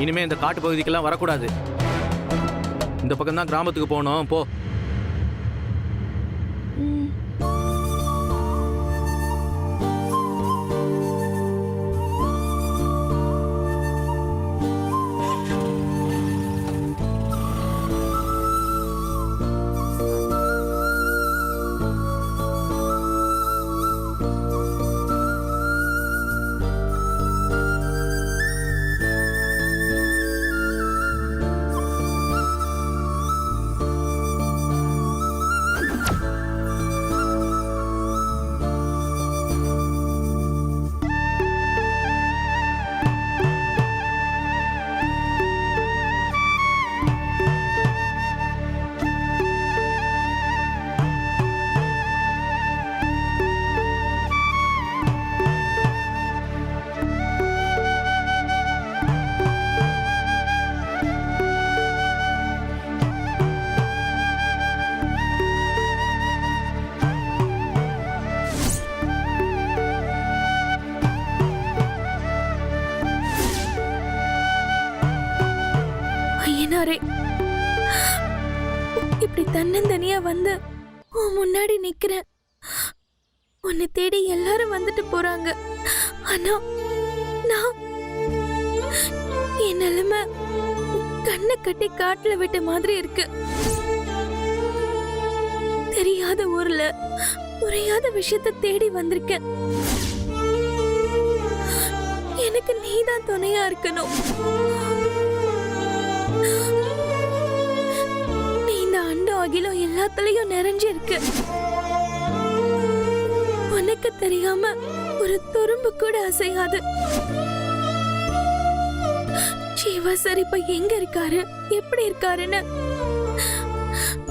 இனிமே இந்த காட்டு பகுதிக்கெல்லாம் வரக்கூடாது. இந்த பக்கம் தான் கிராமத்துக்கு போகணும். போ. இப்படி தன்னந்தனியா வந்து உன் முன்னாடி நிக்கிறேன். உன்னை தேடி எல்லாரும் வந்துட்டு போறாங்க. ஆனா நான் என் நிலைமை கண்ணை கட்டி காட்டுல விட்ட மாதிரி இருக்கு. தெரியாத ஊர்ல புரியாத விஷயத்த தேடி வந்திருக்கேன். எனக்கு நீதான் துணையா இருக்கணும். நீ இந்த அண்டம் அகிலம் எல்லாத்துலயும் நிறைஞ்சு இருக்கு. உனக்கு தெரியாம ஒரு துரும்பு கூட அசையாது. ஜீவா சார் இப்ப எங்க இருக்காரு, எப்படி இருக்காருன்னு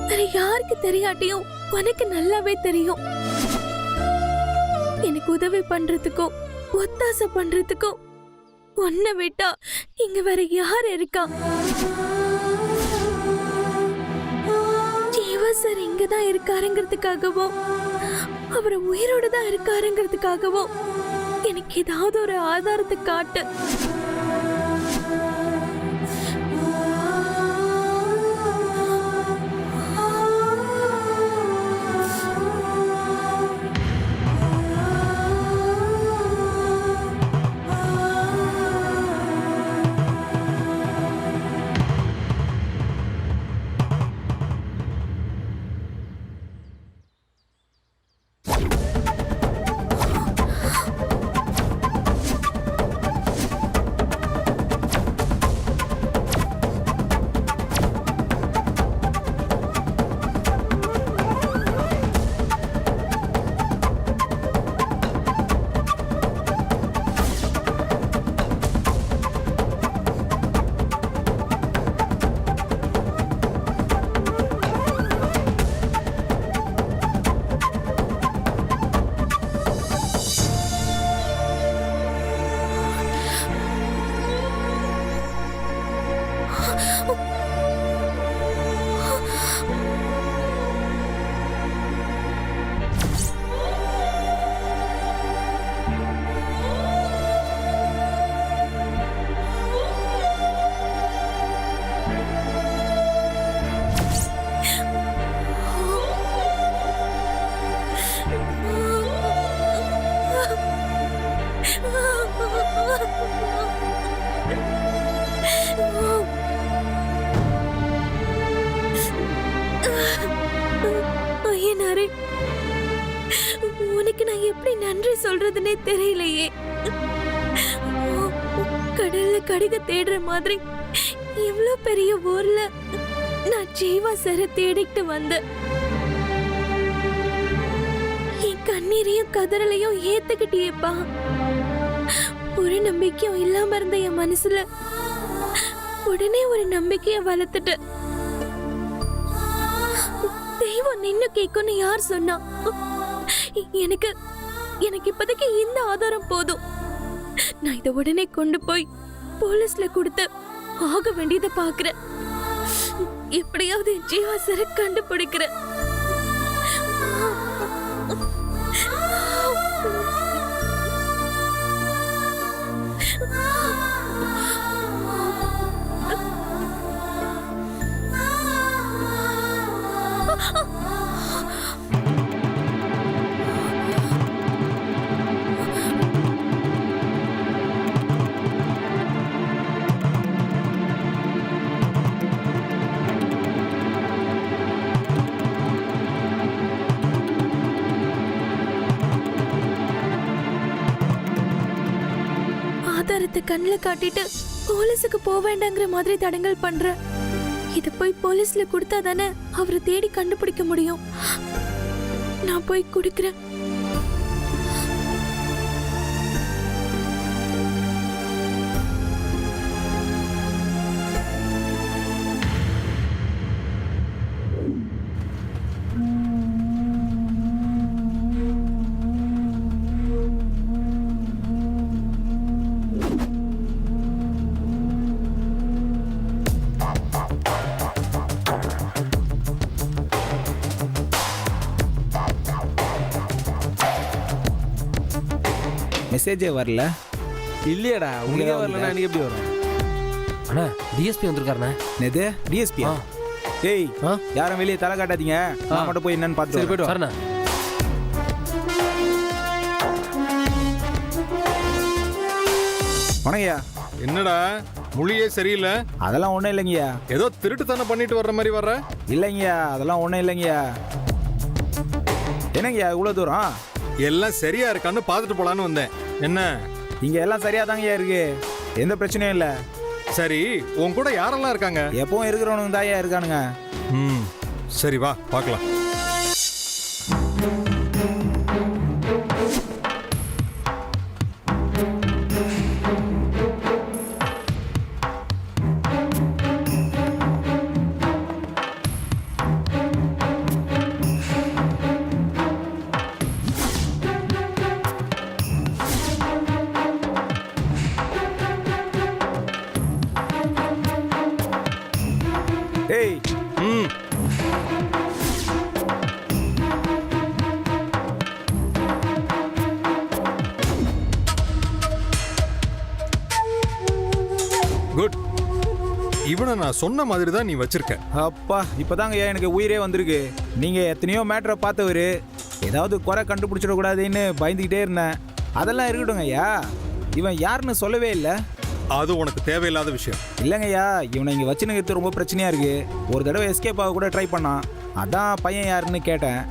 வேற யாருக்கு தெரியாட்டியும் உனக்கு நல்லாவே தெரியும். எனக்கு உதவி பண்றதுக்கும் ஒத்தாசை பண்றதுக்கும் உன்னை விட்டா இங்க வேற யார் இருக்கா? ஜீவா சார் இங்கதான் இருக்காருங்கிறதுக்காகவும் அவர் உயிரோட தான் இருக்காருங்கிறதுக்காகவும் எனக்கு ஏதாவது ஒரு ஆதாரத்தை காட்டு. உனக்கு நான் எப்படி நன்றி சொல்றதுன்னே தெரியலையே. கடல்ல கடிக தேடுற மாதிரி இவ்வளவு பெரிய ஊர்ல நான் ஜீவா சார தேடிட்டு வந்தேன். என் கண்ணீரையும் கதறலையும் ஏத்துக்கிட்டியேப்பா. ஒரு நம்பிக்கையும் இல்லாம இருந்த என் மனசுல உடனே ஒரு நம்பிக்கைய வளர்த்துட்டு தெய்வம் நின்னு கேக்குன்னு யார் சொன்னா? எனக்கு இப்போதைக்கு இந்த ஆதாரம் போதும். நான் இதை உடனே கொண்டு போய் போலீஸ்ல கொடுத்து ஆக வேண்டியதை பாக்குறேன். எப்படியாவது ஜீவா சார கண்டுபிடிக்கிறேன். ஆதாரத்தை கண்ணில் காட்டிட்டு போலீஸுக்கு போக வேண்டாங்கிற மாதிரி தடங்கல் பண்ற. இத போய் போலீஸ்ல கொடுத்தா தானே அவரை தேடி கண்டுபிடிக்க முடியும். நான் போய் குடுக்கிறேன். மெசேஜே வரல. இல்லையடா, உங்களுக்கே வரலன்னா எனக்கு எப்படி வரும்? அண்ணா டிஎஸ்பி வந்திருக்காருண்ணே. என்னது டிஎஸ்பி? டேய் யாரும் வெளியே தலை காட்டாதீங்க, நான் மட்டும் போய் என்னன்னு பார்த்து போயிட்டு வரண்ணா. வணங்கய்யா. என்னடா மொழியே சரியில்லை? அதெல்லாம் ஒன்றும் இல்லைங்கய்யா. ஏதோ திருட்டுத்தனம் பண்ணிட்டு வர்ற மாதிரி வர்ற. இல்லைங்கய்யா, அதெல்லாம் ஒன்றும் இல்லைங்கய்யா. என்னங்கய்யா இவ்வளோ தூரம்? எல்லாம் சரியா இருக்கான்னு பார்த்துட்டு போலான்னு வந்தேன். என்ன இங்கே எல்லாம் சரியாக தாங்கய்யா இருக்கு, எந்த பிரச்சனையும் இல்லை. சரி, உன் கூட யாரெல்லாம் இருக்காங்க? எப்பவும் இருக்கிறவனுங்க தாயா இருக்கானுங்க. ம், சரி வா பார்க்கலாம். டேய் ம், குட். இவனை நான் சொன்ன மாதிரி தான் நீ வச்சிருக்க. அப்பா இப்போதாங்கய்யா எனக்கு உயிரே வந்திருக்கு. நீங்கள் எத்தனையோ மேட்டரை பார்த்தவர், ஏதாவது குறை கண்டுபிடிச்சிடக்கூடாதுன்னு பயந்துக்கிட்டே இருந்தேன். அதெல்லாம் இருக்கட்டுங்க ஐயா, இவன் யாருன்னு சொல்லவே இல்லை. அது உனக்கு தேவையில்லாத விஷயம். இல்லைங்கய்யா, இவனை இங்கே வச்சுனுங்கிறது ரொம்ப பிரச்சனையாக இருக்குது. ஒரு தடவை எஸ்கேப் ஆக கூட ட்ரை பண்ணான், அதான் பையன் யாருன்னு கேட்டேன்.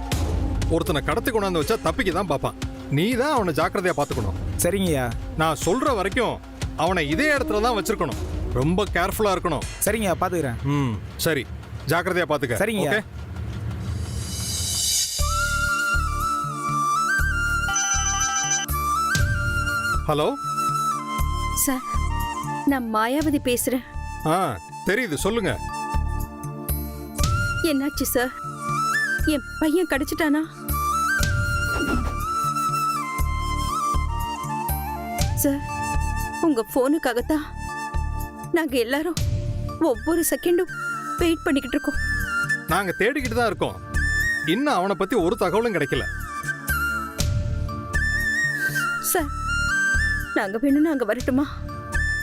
ஒருத்தனை கடத்தி கொண்டாந்து வச்சா தப்பிக்க தான் பார்ப்பான். நீ தான் அவனை ஜாக்கிரதையா பார்த்துக்கணும். சரிங்கய்யா. நான் சொல்ற வரைக்கும் அவனை இதே இடத்துல தான் வச்சிருக்கணும். ரொம்ப கேர்ஃபுல்லா இருக்கணும். சரிங்கய்யா, பார்த்துக்கிறேன். ம், சரி, ஜாக்கிரதையா பார்த்துக்க. சரிங்கய்யா. ஓகே. ஹலோ சார், நான் மாயாவதி பேசுறேன். ஆ, தெரியுது, சொல்லுங்க. என்னாச்சு சார்? என் பையன் கிடைச்சிட்டானா? சார், உங்க போனுக்காகத்தான் நாங்க எல்லாரும் ஒவ்வொரு செகண்டும் வெயிட் பண்ணிக்கிட்டு இருக்கோம். நாங்க தேடிக்கிட்டு தான் இருக்கோம். இன்னும் அவனை பத்தி ஒரு தகவலும் கிடைக்கல. சார், நாங்க வேணும்னு அங்க வரட்டுமா?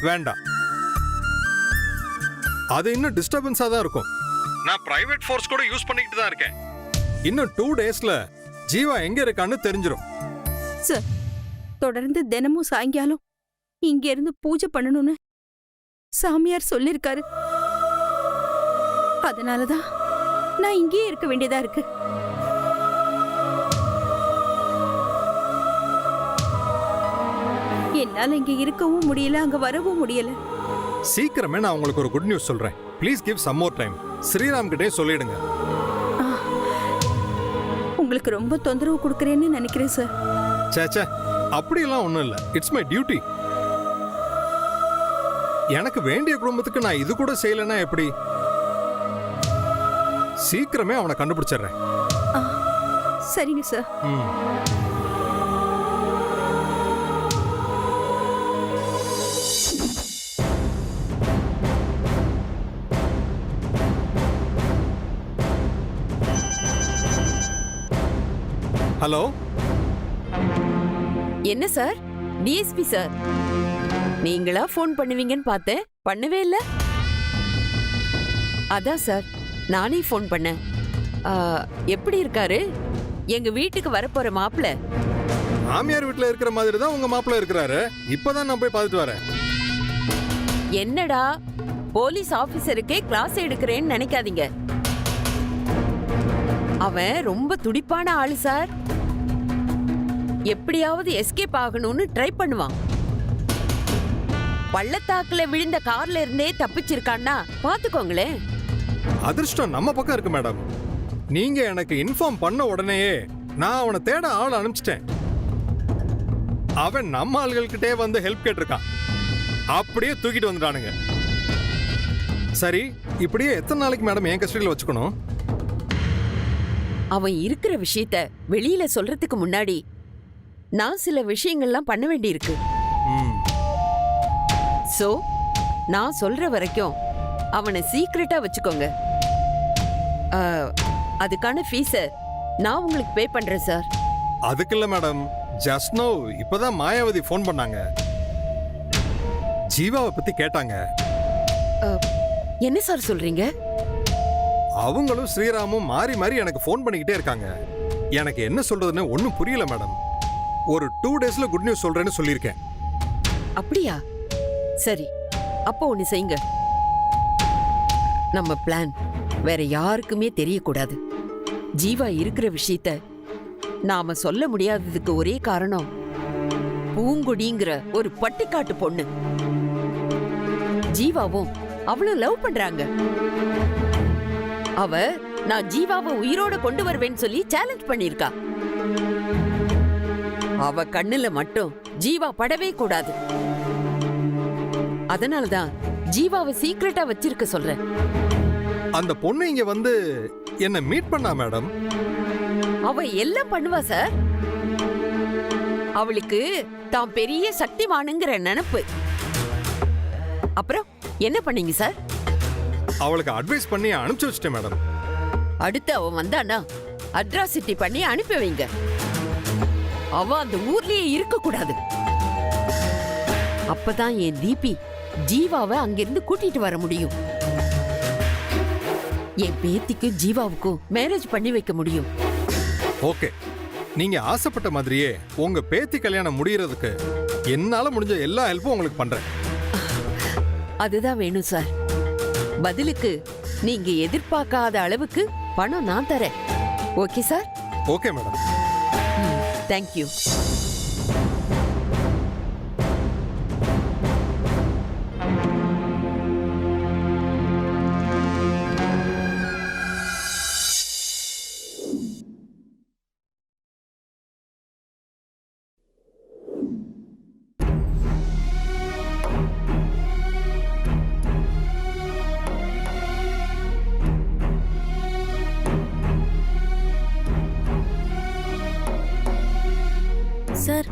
வேண்டாம், அது இன்னும் டிஸ்டர்பன்ஸா தான் இருக்கும். நான் பிரைவேட் ஃபோர்ஸ் கூட யூஸ் பண்ணிக்கிட்டு தான் இருக்கேன். இன்னும் 2 டேஸ்ல ஜீவா எங்க இருக்கான்னு தெரிஞ்சிடும். சார், தொடர்ந்து தினமும் சாயங்காலம் இங்க இருந்து பூஜை பண்ணணும்னு சாமியார் சொல்லிருக்காரு. அதனாலதான் நான் இங்கேயே இருக்க வேண்டியதா இருக்கு. என்னால இங்க இருக்கவும் முடியல, அங்க வரவும் முடியல. சீக்கிரமே நான் உங்களுக்கு ஒரு குட் நியூஸ் சொல்றேன். Please give some more time. Sriram கிட்டே சொல்லிடுங்க. உங்களுக்கு ரொம்ப தொந்தரவு கொடுக்கறேன்னு நினைக்கிறேன் சார். சேச்சே, அப்படியெல்லாம் ஒன்றும் இல்லை. It's my duty. எனக்கு வேண்டிய குடும்பத்துக்கு நான் இது கூட செய்யலைன்னா எப்படி? சீக்கிரமே அவனை கண்டுபிடிச்சிடுறேன். சரிங்க சார். ஹலோ, என்ன சார்? டிஎஸ்பி சார், நீங்களா ஃபோன் பண்ணுவீங்கன்னு பார்த்தேன், பண்ணவே இல்ல. அதான் சார், நானே ஃபோன் பண்ணேன். ஆ, எப்படி இருக்காரு? எங்க வீட்டுக்கு வரப்போற மாப்பிள்ள மாமியார் வீட்டுல இருக்கிற மாதிரி தான் உங்க மாப்பிள்ள இருக்கிறாரு. இப்பதான் நான் போய் பார்த்துட்டு வரேன். என்னடா போலீஸ் ஆபீசருக்கே கிளாஸ் எடுக்கிறேன்னு நினைக்காதீங்க. அவன் ரொம்ப துடிப்பான ஆளு சார். எப்படியாவது எஸ்கேப் ஆகணும்னு ட்ரை பண்ணுவான். பள்ளத்தாக்குல விழுந்த கார்ல இருந்தே தப்பிச்சிருக்கான்னா பாத்துக்கோங்களேன். அதிர்ஷ்டம் நம்ம பக்கம் இருக்கு மேடம். நீங்க எனக்கு இன்ஃபார்ம் பண்ண உடனேயே நான் அவனை தேட ஆள் அனுப்பிச்சிட்டேன். அவன் நம்ம ஆள்கள்கிட்டே வந்து ஹெல்ப் கேட்டிருக்கான். அப்படியே தூக்கிட்டு வந்துட்டானுங்க. சரி, இப்படியே எத்தனை நாளைக்கு மேடம் என் கஸ்டடியில் வச்சுக்கணும்? அவன் இருக்கிற விஷயத்த வெளியில சொல்றதுக்கு முன்னாடி நான் சில விஷயங்கள்லாம் பண்ண வேண்டியிருக்கு. ம், சோ நான் சொல்ற வரைக்கும் அவனை சீக்ரெட்டா வச்சுக்கோங்க. ஆ, அதுக்கான ஃபீஸ நான் உங்களுக்கு பே பண்றேன் சார். அதுக்கு இல்ல மேடம். ஜஸ்ட் நோ இப்பதான் மாயாவதி ஃபோன் பண்ணாங்க. ஜீவாவை பத்தி கேட்டாங்க. என்ன சார் சொல்றீங்க? அவங்களும் ஸ்ரீராமும் மாறி மாறி எனக்கு ஃபோன் பண்ணிக்கிட்டே இருக்காங்க. எனக்கு என்ன சொல்றதுன்னு ஒன்றும் புரியல மேடம். ஒரு 2 டேஸ்ல குட் நியூஸ் சொல்றேன்னு சொல்லியிருக்கேன். அப்படியா? சரி, அப்போ ஒண்ணு செய்யுங்க. நம்ம பிளான் வேற யாருக்குமே தெரியக்கூடாது. ஜீவா இருக்கிற விஷயத்த நாம சொல்ல முடியாததுக்கு ஒரே காரணம் பூங்குடிங்கிற ஒரு பட்டிக்காட்டு பொண்ணு. ஜீவாவும் அவளும் லவ் பண்றாங்க. அவ நான் ஜீவாவை உயிரோட கொண்டு வருவேன்னு சொல்லி சேலஞ்ச் பண்ணிருக்கா. அவ கண்ணுல மட்டும் ஜீவா படவே கூடாது. அதனாலதான் ஜீவாவை சீக்ரெட்டா வச்சிருக்க சொல்றேன். அந்த பொண்ணு இங்க வந்து என்ன மீட் பண்ணா மேடம்? அவ எல்லாம் பண்ணுவா சார். அவளுக்கு தான் பெரிய சக்திமானுங்கிற நினைப்பு. அப்புறம் என்ன பண்ணீங்க சார்? அவளுக்கு அட்வைஸ் பண்ணி அனுப்பிச்சு வச்சிட்டேன் மேடம். அடுத்து அவன் வந்தானா அட்ராசிட்டி பண்ணி அனுப்பி வைங்க. அவ அந்த ஊர்லயே இருக்க கூடாது. அப்பதான் என் தீபி ஜீவாவை அங்கிருந்து கூட்டிட்டு வர முடியும். என் பேத்திக்கும் ஜீவாவுக்கும் மேரேஜ் பண்ணி வைக்க முடியும். ஓகே, நீங்க ஆசைப்பட்ட மாதிரியே உங்க பேத்தி கல்யாணம் முடியறதுக்கு என்னால முடிஞ்ச எல்லா ஹெல்ப்பும் உங்களுக்கு பண்றேன். அதுதான் வேணும் சார். பதிலுக்கு நீங்க எதிர்பார்க்காத அளவுக்கு பணம் நான் தரேன். Okay sir? Okay madam. Thank you. Sir,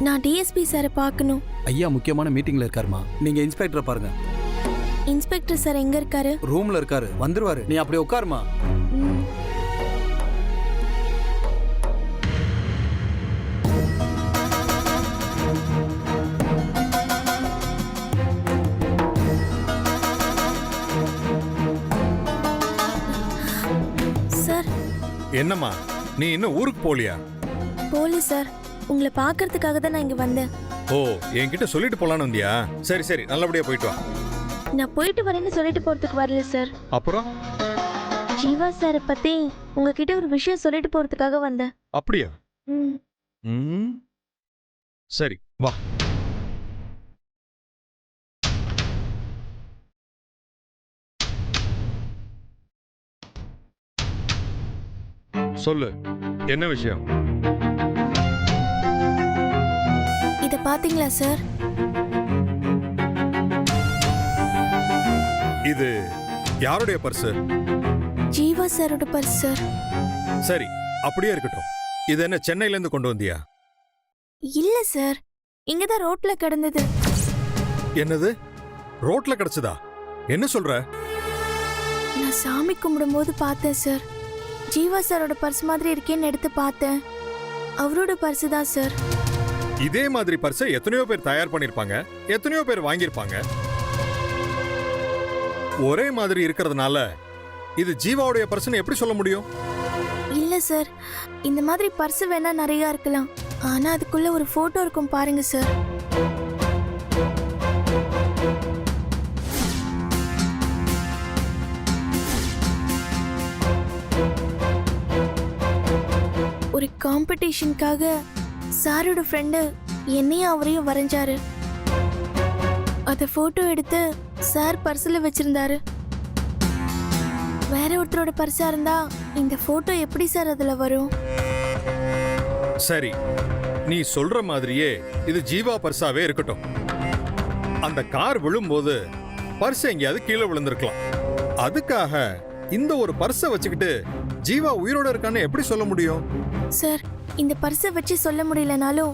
நான் டிஎஸ்பி சாரை பார்க்கணும். ஐயா முக்கியமான மீட்டிங்ல இருக்காருமா. நீங்க இன்ஸ்பெக்டரை பாருங்க. இன்ஸ்பெக்டர் சார் எங்க இருக்காரு? ரூம்ல இருக்காரு, வந்துருவாரு. நீ அப்படியே உட்காருமா. ம். சார். என்னம்மா, நீ இன்னும் ஊருக்கு போலியா? போலீஸ் சார், உங்களை பார்க்கறதுக்காக தான் நான் இங்க வந்தேன். ஓ, என்கிட்ட சொல்லிட்டு போலான்னு வந்தியா? சரி சரி, நல்லபடியா போயிட்டு வா. நான் போயிட்டு வரேன்னு சொல்லிட்டு போறதுக்கு வரல சார். அப்புறம்? ஜீவா சாரை பத்தி உங்ககிட்ட ஒரு விஷயம் சொல்லிட்டு போறதுக்காக வந்தேன். அப்படியா? ம். ம், சரி வா. சொல்லு, என்ன விஷயம்? இத பாத்தீங்களா சார்? இது யாருடைய பர்ஸ்? ஜீவா சாரோட பர்ஸ் சார். சரி, அப்படியே இருக்கட்டும். இது என்ன சென்னையில இருந்து கொண்டு வந்தியா? இல்ல சார், இங்கதான் ரோட்ல கிடந்தது. என்னது, ரோட்ல கிடைச்சதா? என்ன சொல்ற? நான் சாமி கும்பிடும்போது பார்த்தேன் சார். ஜீவா சாரோட பர்ஸ் மாதிரி இருக்கேன்னு எடுத்து பார்த்தேன். அவரோட பர்ஸ் தான் சார். இதே மாதிரி பர்ஸை எத்தனையோ பேர் தயார் பண்ணிருப்பாங்க, எத்தனையோ பேர் வாங்கியிருப்பாங்க. ஒரே மாதிரி இருக்கிறதுனால இது ஜீவாவுடைய பர்சன் எப்படி சொல்ல முடியும்? இல்ல சார், இந்த மாதிரி பர்ஸ் வேணா நிறைய இருக்கலாம், ஆனா அதுக்குள்ள ஒரு போட்டோ இருக்கும் பாருங்க சார். ஒரு காம்படிஷனுக்காக சாரோட ஃப்ரெண்டு என்னையும் அவரையும் வரைஞ்சாரு. அத போட்டோ எடுத்து சார் பர்ஸ்ல வச்சிருந்தாரு. வேற ஒருத்தரோட பர்ஸா இருந்தா இந்த போட்டோ எப்படி சார் அதுல வரும்? சரி, நீ சொல்ற மாதிரியே இது ஜீவா பர்ஸாவே இருக்கட்டும். அந்த கார் விழும்போது பர்ஸ் எங்கேயாவது கீழே விழுந்திருக்கலாம். அதுக்காக இந்த ஒரு பர்ஸை வச்சுக்கிட்டு ஜீவா உயிரோட இருக்கான்னு எப்படி சொல்ல முடியும்? சார், இந்த பர்ஸை வச்சு சொல்ல முடியலனாலும்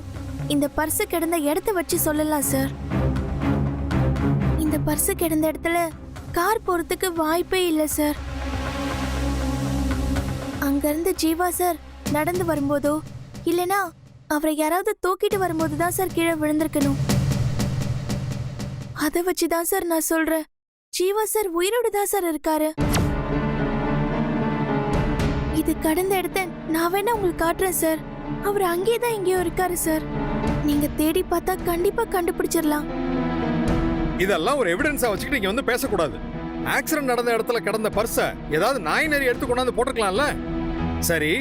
இந்த பர்ஸ் கிடந்த இடத்த வச்சு சொல்லலாம் சார். இந்த பர்ஸ் கிடந்த இடத்துல கார் போறதுக்கு வாய்ப்பே இல்லை சார். அங்கிருந்து ஜீவா சார் நடந்து வரும்போதோ இல்லனா அவரை யாராவது தூக்கிட்டு வரும்போது தான் சார் கீழே விழுந்திருக்கணும். அதை வச்சுதான் சார் நான் சொல்றேன், ஜீவா சார் உயிரோடு தான் சார் இருக்காரு. இது கடந்த இடத்த நான் வேணா உங்களுக்கு காட்டுறேன் சார். அவர் அங்கேயே தான் எங்கேயோ இருக்காரு சார். நீங்க தேடி பார்த்தா கண்டிப்பா கண்டுபிடிச்சிடலாம். இதெல்லாம் ஒரு எவிடன்ஸா வச்சுக்கிட்டு இங்க வந்து பேசக்கூடாது. ஆக்சிடென்ட் நடந்த இடத்துல கிடந்த பர்ஸை ஏதாவது நாய் நரி எடுத்து கொண்டாந்து போட்டுக்கலாம்ல. சரி,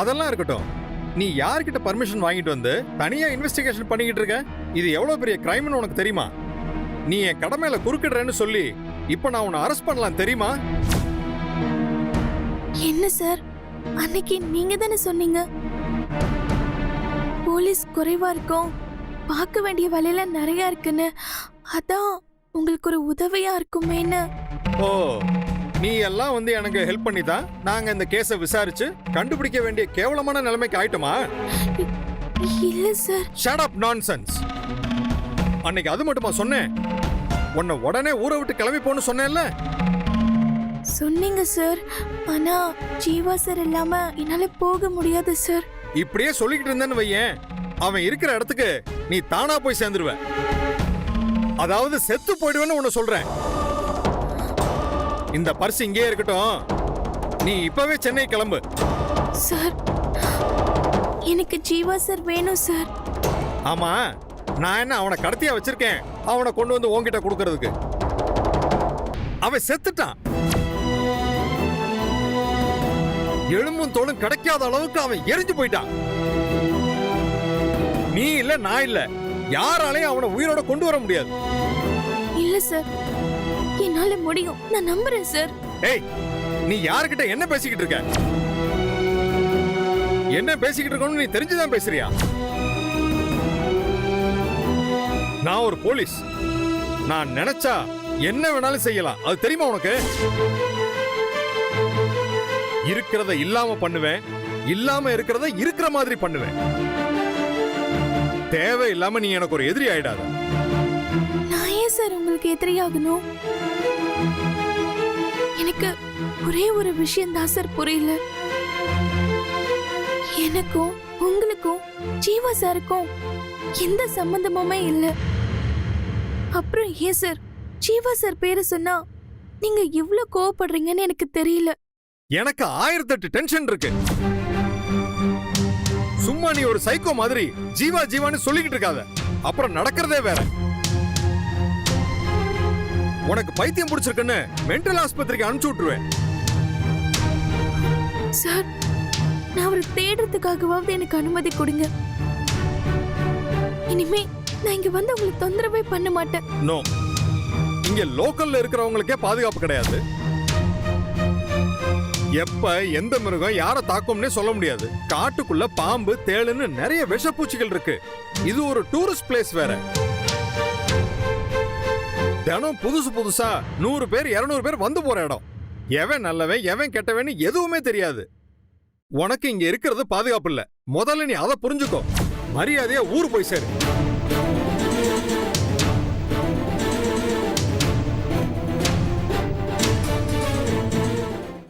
அதெல்லாம் இருக்கட்டும். நீ யார்கிட்ட பர்மிஷன் வாங்கிட்டு வந்து தனியா இன்வெஸ்டிகேஷன் பண்ணிக்கிட்டு இருக்க? இது எவ்வளவு பெரிய கிரைம்னு உனக்கு தெரியுமா? நீ என் கடமையில குறுக்கிடுறேன்னு சொல்லி இப்ப நான் உன்னை அரெஸ்ட் பண்ணலாம் தெரியுமா? என்ன சார், அன்னைக்கு நீங்க தானே சொன்னீங்க போலீஸ் குறைவா இருக்கும், பார்க்க வேண்டிய வேலையில நிறைய இருக்குன்னு. அதான் உங்களுக்கு ஒரு உதவியா இருக்குமேன்னு. ஓ, நீ எல்லாம் வந்து எனக்கு ஹெல்ப் பண்ணி தான் நாங்க இந்த கேஸை விசாரிச்சு கண்டுபிடிக்க வேண்டிய கேவலமான நிலைமைக்கு ஆயிட்டோமா? இல்ல சார். Shut up nonsense. அன்னைக்கு அது மட்டுமா சொன்னேன்? உன்னை உடனே ஊரை விட்டு கிளம்பி போன்னு சொன்னேன்ல? சொன்னீங்க சார், ஆனா ஜீவா சார் இல்லாம என்னால போக முடியாது சார். இப்படியே சொல்லிக்கிட்டு இருந்தேன்னு வையேன், அவன் இருக்கிற இடத்துக்கு நீ தானா போய் சேர்ந்துருவ. அதாவது செத்து போயிடுவேன்னு உன்னை சொல்றேன். இந்த பர்ஸ் இங்கே இருக்கட்டும், நீ இப்பவே சென்னை கிளம்பு. சார், எனக்கு ஜீவா சார் வேணும் சார். ஆமா, நான் என்ன அவனை கடத்தியா வச்சிருக்கேன் அவனை கொண்டு வந்து உன்கிட்ட கொடுக்கறதுக்கு? அவன் செத்துட்டான். எலும்பும் தோளும் கிடைக்காத அளவுக்கு அவன் எரிஞ்சு போயிட்டான். நீ இல்ல, நான் இல்ல, யாராலையும் அவனை உயிரோட கொண்டு வர முடியாது. இல்ல சார், என்னால முடியும், நான் நம்புறேன் சார். ஏய், நீ யார்கிட்ட என்ன பேசிக்கிட்டு இருக்க? என்ன பேசிக்கிட்டு இருக்கணும் நீ தெரிஞ்சுதான் பேசுறியா? நான் ஒரு போலீஸ். நான் நினைச்சா என்ன வேணாலும் செய்யலாம், அது தெரியுமா உனக்கு? இருக்கிறத இல்லாம பண்ணுவேன், இல்லாம இருக்கிறத இருக்கிற மாதிரி பண்ணுவேன். தேவை இல்லாம நீ எனக்கு ஒரு எதிரி ஆயிடாத. நான் ஏன் சார் உங்களுக்கு எதிரியாகணும்? எனக்கு ஒரே ஒரு விஷயம் தான் சார் புரியல. எனக்கும் உங்களுக்கும் ஜீவா சாருக்கும் எந்த சம்பந்தமுமே இல்ல. அப்புறம் ஏன் சார் ஜீவா சார் பேரு சொன்னா நீங்க இவ்ளோ கோவப்படுறீங்கன்னு எனக்கு தெரியல. எனக்கு 1008 டென்ஷன் இருக்கு. சும்மா நீ ஒரு சைக்கோ மாதிரி ஜீவா ஜீவான்னு சொல்லிக்கிட்டு இருக்காத, அப்புறம் நடக்கிறதே வேற. உனக்கு பைத்தியம் பிடிச்சிருக்குன்னு மென்டல் ஆஸ்பத்திரிக்கு அனுப்பிச்சு விட்டுருவேன். சார், நான் அவரை தேடுறதுக்காகவாவது எனக்கு அனுமதி கொடுங்க. இனிமே நான் இங்க வந்து உங்களுக்கு தொந்தரவே பண்ண மாட்டேன். நோ, இங்க லோக்கல்ல இருக்கிறவங்களுக்கே பாதுகாப்பு கிடையாது. எப்ப எந்த மிருகம் யாரை தாக்கும்னே சொல்ல முடியாது. காட்டுக்குள்ள பாம்பு, தேளுன்னு நிறைய விஷப்பூச்சிகள் இருக்கு. இது ஒரு டூரிஸ்ட் பிளேஸ் வேற. தினம் புதுசு புதுசா 100 பேர் 200 பேர் வந்து போற இடம். எவன் நல்லவன் எவன் கெட்டவன் எதுவுமே தெரியாது. உனக்கு இங்க இருக்கிறது பாதுகாப்பு இல்ல. முதல்ல நீ அதை புரிஞ்சுக்கோ. மரியாதையா ஊரு போய் சேரு.